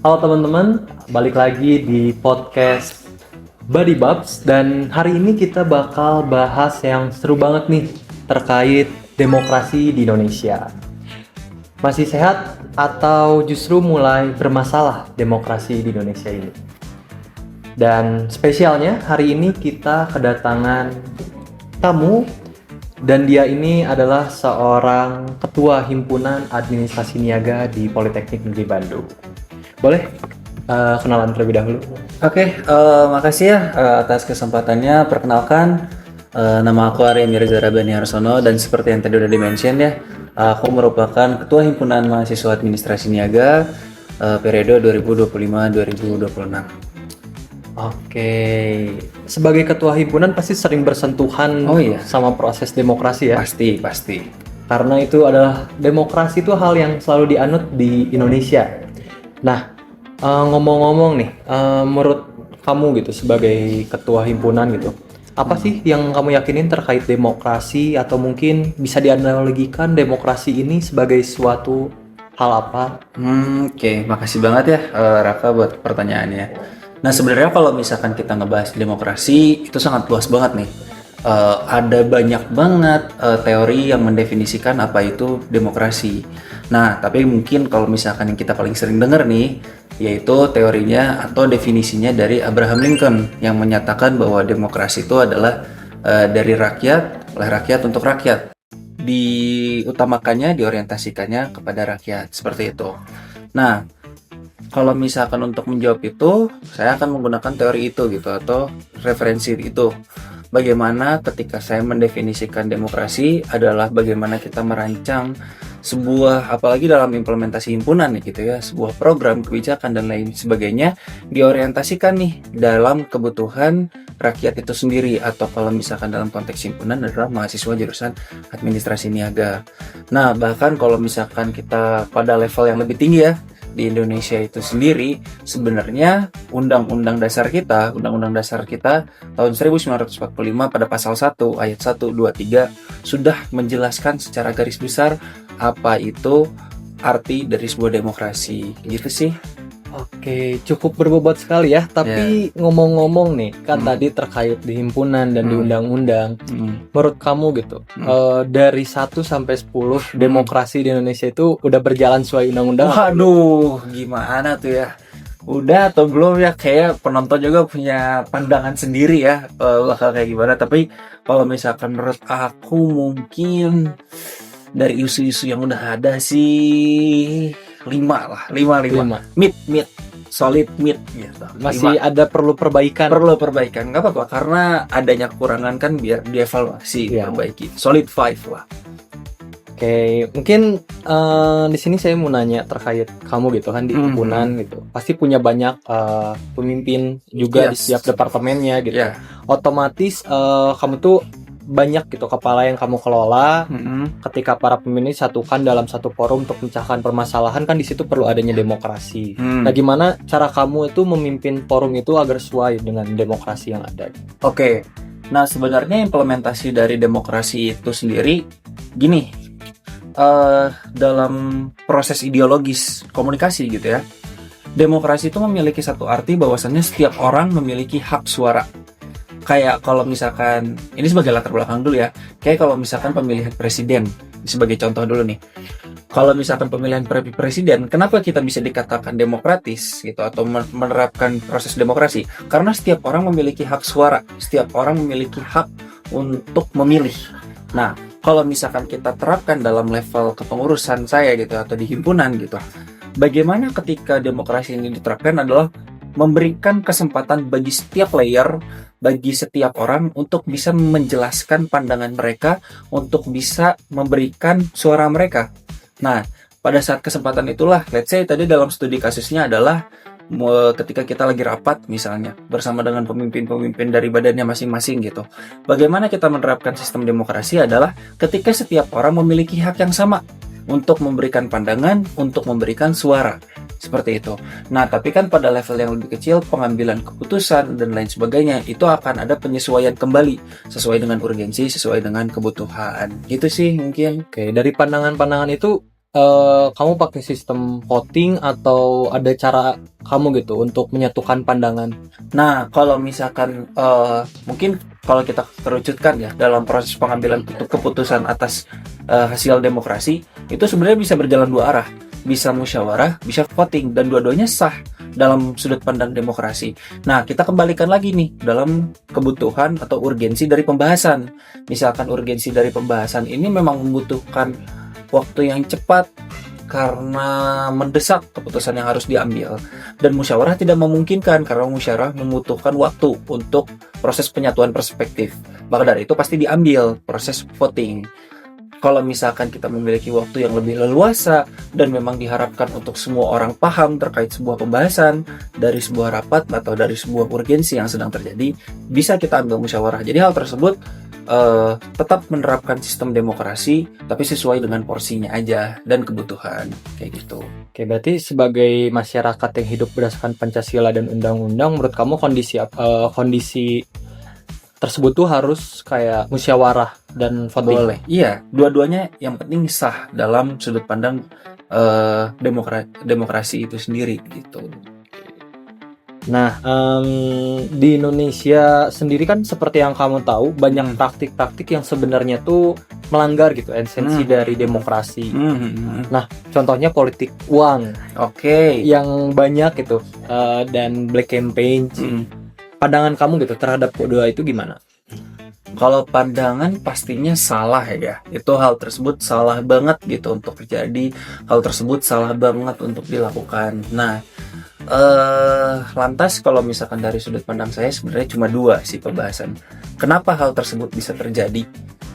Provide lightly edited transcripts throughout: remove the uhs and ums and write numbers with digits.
Halo teman-teman, balik lagi di podcast Buddy Babs dan hari ini kita bakal bahas yang seru banget nih terkait demokrasi di Indonesia. Masih sehat atau justru mulai bermasalah demokrasi di Indonesia ini? Dan spesialnya hari ini kita kedatangan tamu dan dia ini adalah seorang ketua himpunan administrasi niaga di Politeknik Negeri Bandung. Boleh kenalan terlebih dahulu? Oke, makasih ya atas kesempatannya. Perkenalkan, nama aku Arya Mirza Rabani Harsono dan seperti yang tadi udah di-mention ya, aku merupakan Ketua Himpunan Mahasiswa Administrasi Niaga periode 2025-2026. Oke, sebagai ketua himpunan pasti sering bersentuhan sama proses demokrasi ya? Pasti. Karena itu adalah demokrasi itu hal yang selalu dianut di Indonesia. Nah, ngomong-ngomong nih, menurut kamu gitu sebagai ketua himpunan gitu, apa sih yang kamu yakinin terkait demokrasi atau mungkin bisa dianalogikan demokrasi ini sebagai suatu hal apa? Oke, makasih banget ya Raka buat pertanyaannya. Nah sebenarnya kalau misalkan kita ngebahas demokrasi itu sangat luas banget nih. Ada banyak banget teori yang mendefinisikan apa itu demokrasi. Nah, tapi mungkin kalau misalkan yang kita paling sering dengar nih, yaitu teorinya atau definisinya dari Abraham Lincoln yang menyatakan bahwa demokrasi itu adalah dari rakyat, oleh rakyat untuk rakyat. Diutamakannya, diorientasikannya kepada rakyat, seperti itu. Nah, kalau misalkan untuk menjawab itu, saya akan menggunakan teori itu gitu atau referensi itu. Bagaimana ketika saya mendefinisikan demokrasi adalah bagaimana kita merancang sebuah, apalagi dalam implementasi himpunan nih gitu ya, sebuah program kebijakan dan lain sebagainya diorientasikan nih dalam kebutuhan rakyat itu sendiri, atau kalau misalkan dalam konteks himpunan adalah mahasiswa jurusan administrasi niaga. Nah, bahkan kalau misalkan kita pada level yang lebih tinggi ya, di Indonesia itu sendiri sebenarnya undang-undang dasar kita tahun 1945 pada pasal 1 ayat 1, 2, 3 sudah menjelaskan secara garis besar apa itu arti dari sebuah demokrasi. Gitu sih. Oke, cukup berbobot sekali ya. Tapi ngomong-ngomong nih, kan tadi terkait di himpunan dan di undang-undang. Menurut kamu gitu, dari 1 sampai 10 demokrasi di Indonesia itu udah berjalan sesuai undang-undang? Waduh, gimana tuh ya? Udah atau belum ya? Kayak penonton juga punya pandangan sendiri ya bakal kayak gimana. Tapi kalau misalkan menurut aku mungkin dari isu-isu yang udah ada sih 5 lah. Mid, solid mid gitu. Masih 5. Ada perlu perbaikan, nggak apa-apa karena adanya kekurangan kan biar dievaluasi, perbaiki. Solid 5 lah. Oke, mungkin di sini saya mau nanya terkait kamu gitu kan di himpunan gitu. Pasti punya banyak pemimpin juga di setiap departemennya gitu. Otomatis kamu tuh banyak gitu kepala yang kamu kelola. Ketika para pemimpin disatukan dalam satu forum untuk memecahkan permasalahan, kan di situ perlu adanya demokrasi. Nah, gimana cara kamu itu memimpin forum itu agar sesuai dengan demokrasi yang ada? Oke. Nah, sebenarnya implementasi dari demokrasi itu sendiri gini, dalam proses ideologis komunikasi gitu ya. Demokrasi itu memiliki satu arti bahwasannya setiap orang memiliki hak suara. Kayak kalau misalkan, ini sebagai latar belakang dulu ya, kayak kalau misalkan pemilihan presiden, sebagai contoh dulu nih. Kalau misalkan pemilihan presiden, kenapa kita bisa dikatakan demokratis gitu atau menerapkan proses demokrasi? Karena setiap orang memiliki hak suara, setiap orang memiliki hak untuk memilih. Nah, kalau misalkan kita terapkan dalam level kepengurusan saya gitu atau di himpunan gitu, bagaimana ketika demokrasi ini diterapkan adalah memberikan kesempatan bagi setiap layer, bagi setiap orang untuk bisa menjelaskan pandangan mereka, untuk bisa memberikan suara mereka. Nah, pada saat kesempatan itulah, let's say tadi dalam studi kasusnya adalah ketika kita lagi rapat misalnya bersama dengan pemimpin-pemimpin dari badannya masing-masing gitu. Bagaimana kita menerapkan sistem demokrasi adalah ketika setiap orang memiliki hak yang sama untuk memberikan pandangan, untuk memberikan suara. Seperti itu. Nah, tapi kan pada level yang lebih kecil, pengambilan keputusan dan lain sebagainya, itu akan ada penyesuaian kembali sesuai dengan urgensi, sesuai dengan kebutuhan. Gitu sih mungkin. Oke, dari pandangan-pandangan itu kamu pakai sistem voting atau ada cara kamu gitu untuk menyatukan pandangan? Nah, kalau misalkan mungkin kalau kita terucutkan ya dalam proses pengambilan keputusan atas hasil demokrasi, itu sebenarnya bisa berjalan dua arah. Bisa musyawarah, bisa voting, dan dua-duanya sah dalam sudut pandang demokrasi. Nah, kita kembalikan lagi nih dalam kebutuhan atau urgensi dari pembahasan. Misalkan urgensi dari pembahasan ini memang membutuhkan waktu yang cepat karena mendesak keputusan yang harus diambil, dan musyawarah tidak memungkinkan karena musyawarah membutuhkan waktu untuk proses penyatuan perspektif. Maka dari itu pasti diambil proses voting. Kalau misalkan kita memiliki waktu yang lebih leluasa dan memang diharapkan untuk semua orang paham terkait sebuah pembahasan dari sebuah rapat atau dari sebuah urgensi yang sedang terjadi, bisa kita ambil musyawarah. Jadi hal tersebut tetap menerapkan sistem demokrasi tapi sesuai dengan porsinya aja dan kebutuhan kayak gitu. Oke, berarti sebagai masyarakat yang hidup berdasarkan Pancasila dan undang-undang, menurut kamu kondisi tersebut tuh harus kayak musyawarah dan voting? Boleh. Iya, dua-duanya yang penting sah dalam sudut pandang demokrasi itu sendiri gitu. Nah, di Indonesia sendiri kan seperti yang kamu tahu, banyak praktik-praktik yang sebenarnya tuh melanggar gitu esensi dari demokrasi. Nah, contohnya politik uang Oke. yang banyak gitu, dan black campaign. Pandangan kamu gitu terhadap kedua itu gimana? Kalau pandangan pastinya salah ya. Itu hal tersebut salah banget gitu untuk terjadi. Hal tersebut salah banget untuk dilakukan. Nah, lantas kalau misalkan dari sudut pandang saya sebenarnya cuma dua sih pembahasan. Kenapa hal tersebut bisa terjadi?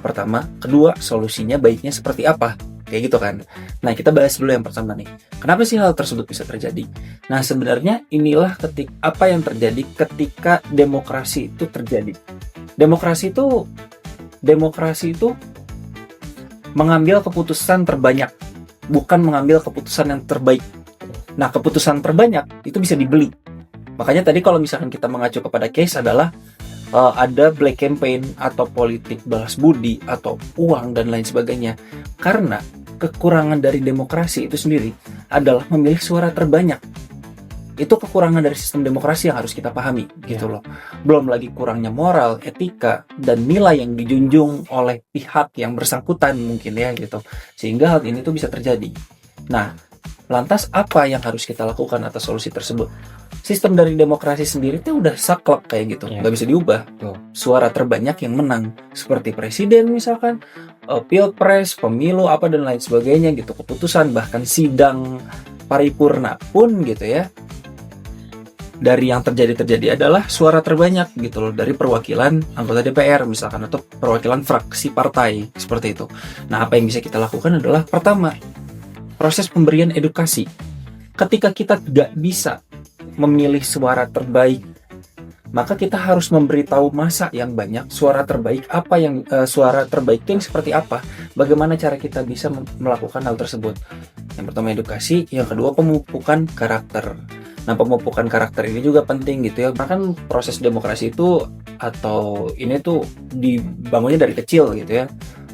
Pertama, kedua, solusinya baiknya seperti apa? Kayak gitu kan. Nah, kita bahas dulu yang pertama nih. Kenapa sih hal tersebut bisa terjadi? Nah, sebenarnya inilah apa yang terjadi ketika demokrasi itu terjadi. Demokrasi itu mengambil keputusan terbanyak, bukan mengambil keputusan yang terbaik. Nah, keputusan terbanyak itu bisa dibeli. Makanya tadi kalau misalkan kita mengacu kepada case adalah ada black campaign atau politik balas budi atau uang dan lain sebagainya. Karena kekurangan dari demokrasi itu sendiri adalah memilih suara terbanyak. Itu kekurangan dari sistem demokrasi yang harus kita pahami gitu loh. Belum lagi kurangnya moral, etika, dan nilai yang dijunjung oleh pihak yang bersangkutan mungkin ya gitu. Sehingga hal ini tuh bisa terjadi. Nah, lantas apa yang harus kita lakukan atas solusi tersebut? Sistem dari demokrasi sendiri tuh udah saklek kayak gitu, nggak bisa diubah. Suara terbanyak yang menang, seperti presiden misalkan, pilpres, pemilu apa dan lain sebagainya gitu, keputusan bahkan sidang paripurna pun gitu ya. Dari yang terjadi adalah suara terbanyak gitu loh dari perwakilan anggota DPR misalkan atau perwakilan fraksi partai seperti itu. Nah, apa yang bisa kita lakukan adalah pertama, proses pemberian edukasi. Ketika kita tidak bisa memilih suara terbaik, maka kita harus memberitahu massa yang banyak suara terbaik suara terbaik itu yang seperti apa, bagaimana cara kita bisa melakukan hal tersebut. Yang pertama edukasi, yang kedua pemupukan karakter. Nah, pemupukan karakter ini juga penting gitu ya. Bahkan proses demokrasi itu atau ini tuh dibangunnya dari kecil gitu ya.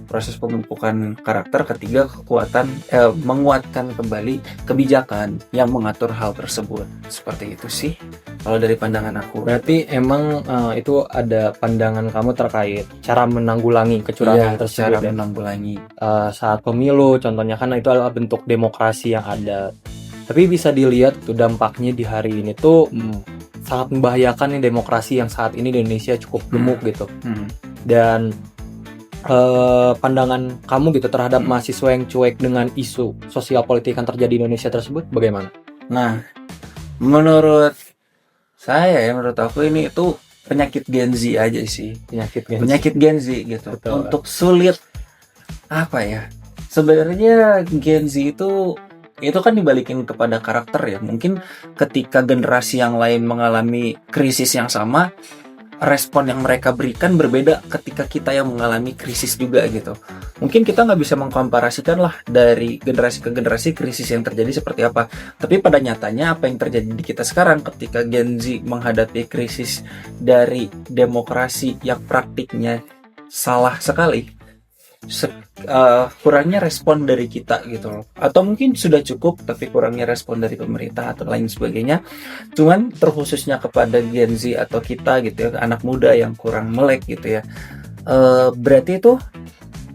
Proses pemupukan karakter, ketiga menguatkan kembali kebijakan yang mengatur hal tersebut. Seperti itu sih kalau dari pandangan aku. Berarti emang itu ada pandangan kamu terkait cara menanggulangi kecurangan tersebut. Cara menanggulangi saat pemilu contohnya kan itu adalah bentuk demokrasi yang ada. Tapi bisa dilihat tuh dampaknya di hari ini tuh sangat membahayakan nih demokrasi yang saat ini di Indonesia cukup gemuk gitu. Dan pandangan kamu gitu terhadap mahasiswa yang cuek dengan isu sosial politik yang terjadi di Indonesia tersebut bagaimana? Nah, menurut aku ini itu penyakit Gen Z aja sih. Penyakit Gen Z gitu. Betul. Untuk sulit apa ya? Sebenarnya Gen Z itu kan dibalikin kepada karakter ya. Mungkin ketika generasi yang lain mengalami krisis yang sama, respon yang mereka berikan berbeda ketika kita yang mengalami krisis juga gitu. Mungkin kita nggak bisa mengkomparasikan lah dari generasi ke generasi krisis yang terjadi seperti apa. Tapi pada nyatanya apa yang terjadi di kita sekarang ketika Gen Z menghadapi krisis dari demokrasi yang praktiknya salah sekali, kurangnya respon dari kita gitu loh, atau mungkin sudah cukup tapi kurangnya respon dari pemerintah atau lain sebagainya. Cuman terkhususnya kepada Gen Z atau kita gitu ya, anak muda yang kurang melek gitu ya, berarti itu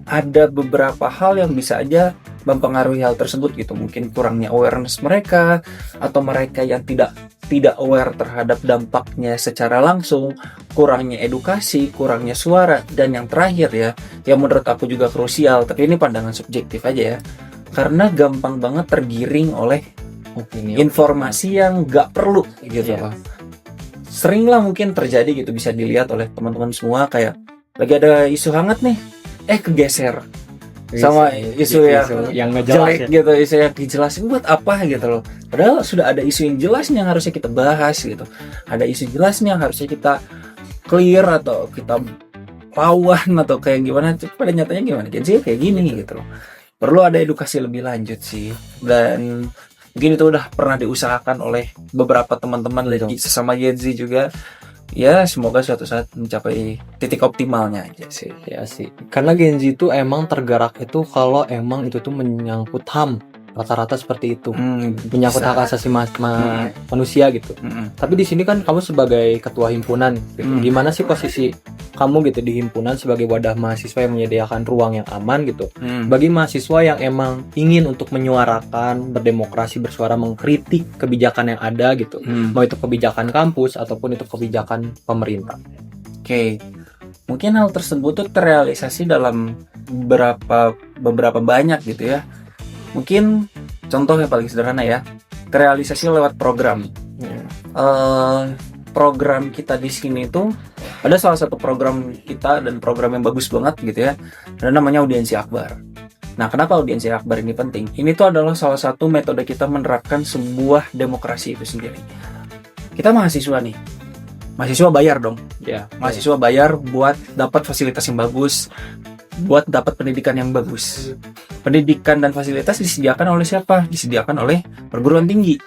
ada beberapa hal yang bisa aja mempengaruhi hal tersebut gitu. Mungkin kurangnya awareness mereka, atau mereka yang tidak aware terhadap dampaknya secara langsung, kurangnya edukasi, kurangnya suara, dan yang terakhir ya, yang menurut aku juga krusial, tapi ini pandangan subjektif aja ya, karena gampang banget tergiring oleh Opini. informasi yang gak perlu gitu Iya. loh. Sering lah mungkin terjadi gitu, bisa dilihat oleh teman-teman semua, kayak lagi ada isu hangat nih, kegeser sama isu yang nggak jelas jelek ya. gitu, isu yang dijelasin buat apa gitu loh. Padahal sudah ada isu yang jelas yang harusnya kita bahas gitu. Ada isu jelasnya yang harusnya kita clear atau kita lawan atau kayak gimana. Tapi pada nyatanya gimana? Jadi kayak gini gitu loh. Perlu ada edukasi lebih lanjut sih. Dan mungkin itu udah pernah diusahakan oleh beberapa teman-teman lagi sesama Gen Z juga. Ya semoga suatu saat mencapai titik optimalnya aja sih. Ya sih, karena Gen Z itu emang tergerak itu kalau emang itu tuh menyangkut HAM, rata-rata seperti itu, menyangkut bisa. hak asasi manusia gitu. Tapi di sini kan kamu sebagai ketua himpunan, gitu. Gimana sih posisi kamu gitu di himpunan sebagai wadah mahasiswa yang menyediakan ruang yang aman gitu, bagi mahasiswa yang emang ingin untuk menyuarakan, berdemokrasi, bersuara, mengkritik kebijakan yang ada gitu, mau itu kebijakan kampus ataupun itu kebijakan pemerintah. Oke. Mungkin hal tersebut tuh terrealisasi dalam beberapa banyak gitu ya. Mungkin contoh yang paling sederhana ya, terrealisasi lewat program. Program kita di sini tuh ada salah satu program kita dan program yang bagus banget gitu ya. Ada namanya audiensi akbar. Nah, kenapa audiensi akbar ini penting? Ini tuh adalah salah satu metode kita menerapkan sebuah demokrasi itu sendiri. Kita mahasiswa nih. Mahasiswa bayar dong. Ya, Mahasiswa bayar buat dapat fasilitas yang bagus, buat dapat pendidikan yang bagus. Pendidikan dan fasilitas disediakan oleh siapa? Disediakan oleh perguruan tinggi.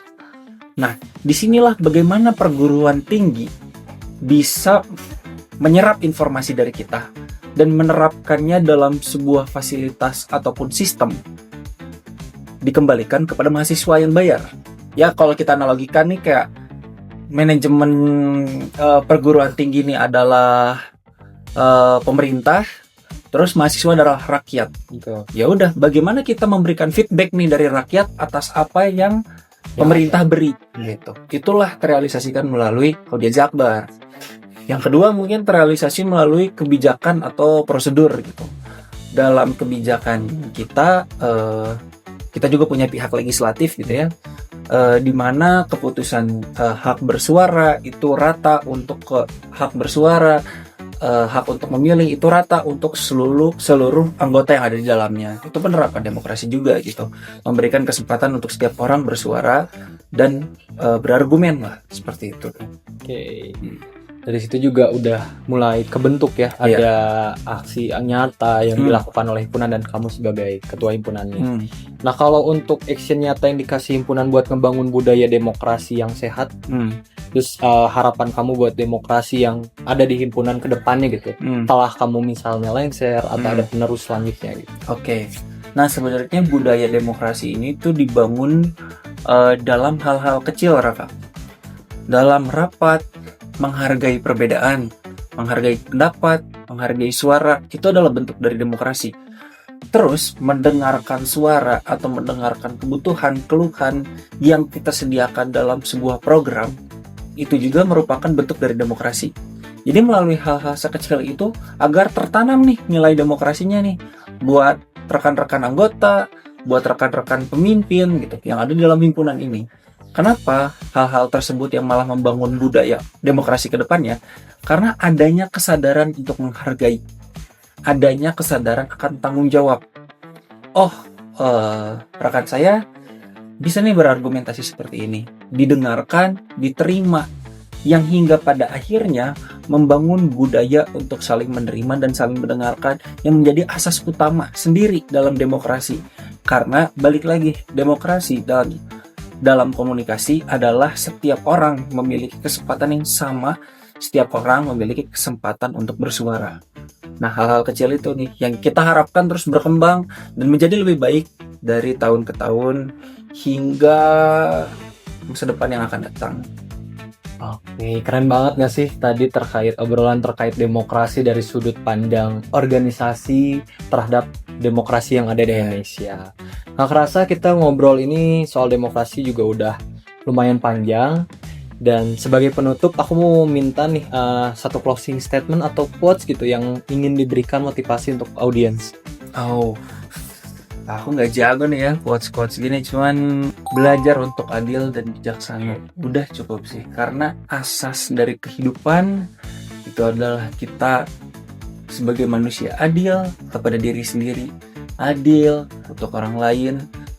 Nah, disinilah bagaimana perguruan tinggi bisa menyerap informasi dari kita dan menerapkannya dalam sebuah fasilitas ataupun sistem, dikembalikan kepada mahasiswa yang bayar. Ya, kalau kita analogikan nih kayak manajemen perguruan tinggi ini adalah pemerintah, terus mahasiswa adalah rakyat. gitu. Ya udah, bagaimana kita memberikan feedback nih dari rakyat atas apa yang pemerintah beri gitu. Itulah terrealisasikan melalui audiensi akbar. Yang kedua mungkin terrealisasi melalui kebijakan atau prosedur gitu. Dalam kebijakan kita juga punya pihak legislatif gitu ya. Di mana keputusan hak bersuara itu rata untuk hak bersuara, hak untuk memilih itu rata untuk seluruh anggota yang ada di dalamnya. Itu penerapan demokrasi juga gitu, memberikan kesempatan untuk setiap orang bersuara dan berargumen lah, seperti itu. Oke. Dari situ juga udah mulai kebentuk ya, ada aksi nyata yang dilakukan oleh himpunan dan kamu sebagai ketua himpunannya. Nah, kalau untuk action nyata yang dikasih himpunan buat ngebangun budaya demokrasi yang sehat, terus harapan kamu buat demokrasi yang ada di himpunan ke depannya gitu, setelah kamu misalnya lengser atau ada penerus selanjutnya gitu. Oke. Nah, sebenarnya budaya demokrasi ini tuh dibangun dalam hal-hal kecil, Raka. Dalam rapat, menghargai perbedaan, menghargai pendapat, menghargai suara, itu adalah bentuk dari demokrasi. Terus mendengarkan suara atau mendengarkan kebutuhan, keluhan yang kita sediakan dalam sebuah program, itu juga merupakan bentuk dari demokrasi. Jadi melalui hal-hal sekecil itu agar tertanam nih nilai demokrasinya nih buat rekan-rekan anggota, buat rekan-rekan pemimpin gitu yang ada di dalam himpunan ini. Kenapa hal-hal tersebut yang malah membangun budaya demokrasi ke depannya? Karena adanya kesadaran untuk menghargai, adanya kesadaran akan tanggung jawab. Rekan saya bisa nih berargumentasi seperti ini, didengarkan, diterima, yang hingga pada akhirnya membangun budaya untuk saling menerima dan saling mendengarkan yang menjadi asas utama sendiri dalam demokrasi. Karena balik lagi, demokrasi dalam komunikasi adalah setiap orang memiliki kesempatan yang sama, setiap orang memiliki kesempatan untuk bersuara. Nah, hal-hal kecil itu nih yang kita harapkan terus berkembang dan menjadi lebih baik dari tahun ke tahun hingga masa depan yang akan datang. Oke, keren banget nggak sih tadi terkait obrolan terkait demokrasi dari sudut pandang organisasi terhadap demokrasi yang ada di Indonesia. Nggak kerasa kita ngobrol ini soal demokrasi juga udah lumayan panjang. Dan sebagai penutup, aku mau minta nih satu closing statement atau quotes gitu yang ingin diberikan motivasi untuk audiens. Oh, aku nggak jago nih ya quotes-quotes gini, cuman belajar untuk adil dan bijaksana. Udah cukup sih, karena asas dari kehidupan itu adalah kita sebagai manusia adil kepada diri sendiri, adil untuk orang lain,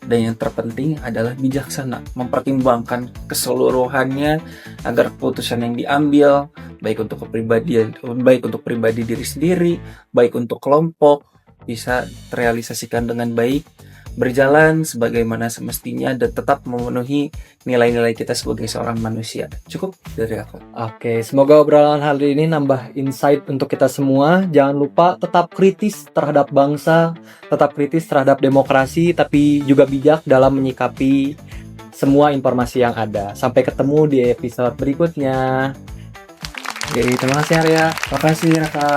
dan yang terpenting adalah bijaksana, mempertimbangkan keseluruhannya agar keputusan yang diambil baik untuk kepribadian, baik untuk pribadi diri sendiri, baik untuk kelompok bisa terrealisasikan dengan baik, berjalan sebagaimana semestinya dan tetap memenuhi nilai-nilai kita sebagai seorang manusia. Cukup dari aku. Oke, semoga obrolan hari ini nambah insight untuk kita semua. Jangan lupa tetap kritis terhadap bangsa, tetap kritis terhadap demokrasi, tapi juga bijak dalam menyikapi semua informasi yang ada. Sampai ketemu di episode berikutnya. Oke, terima kasih Arya. Terima kasih, Raka.